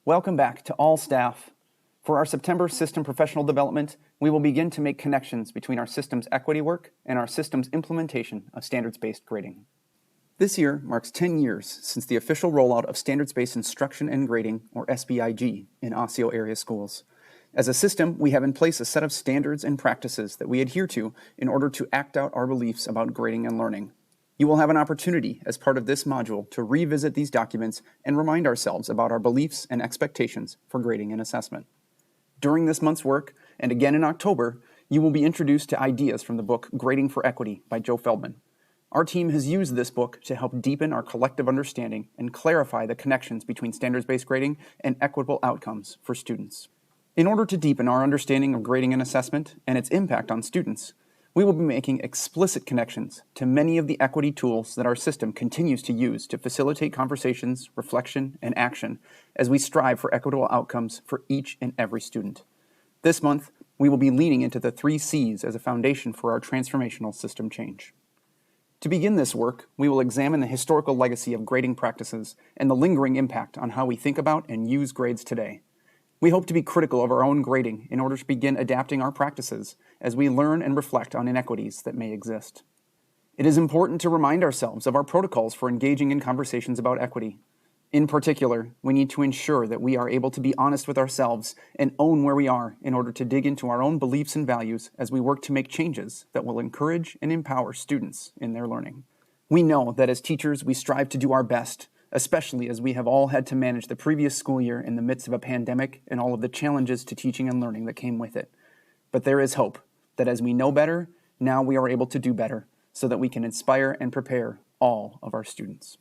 Welcome back to all staff. For our September system professional development, we will begin to make connections between our system's equity work and our system's implementation of standards-based grading. This year marks 10 years since the official rollout of standards-based instruction and grading, or SBIG, in Osseo area schools. As a system, we have in place a set of standards and practices that we adhere to in order to act out our beliefs about grading and learning. You will have an opportunity as part of this module to revisit these documents and remind ourselves about our beliefs and expectations for grading and assessment. During this month's work, and again in October, you will be introduced to ideas from the book Grading for Equity by Joe Feldman. Our team has used this book to help deepen our collective understanding and clarify the connections between standards-based grading and equitable outcomes for students. In order to deepen our understanding of grading and assessment and its impact on students, we will be making explicit connections to many of the equity tools that our system continues to use to facilitate conversations, reflection, and action as we strive for equitable outcomes for each and every student. This month, we will be leaning into the 3 C's as a foundation for our transformational system change. To begin this work, we will examine the historical legacy of grading practices and the lingering impact on how we think about and use grades today. We hope to be critical of our own grading in order to begin adapting our practices as we learn and reflect on inequities that may exist. It is important to remind ourselves of our protocols for engaging in conversations about equity. In particular, we need to ensure that we are able to be honest with ourselves and own where we are in order to dig into our own beliefs and values as we work to make changes that will encourage and empower students in their learning. We know that as teachers, we strive to do our best, especially as we have all had to manage the previous school year in the midst of a pandemic and all of the challenges to teaching and learning that came with it. But there is hope that as we know better, now we are able to do better so that we can inspire and prepare all of our students.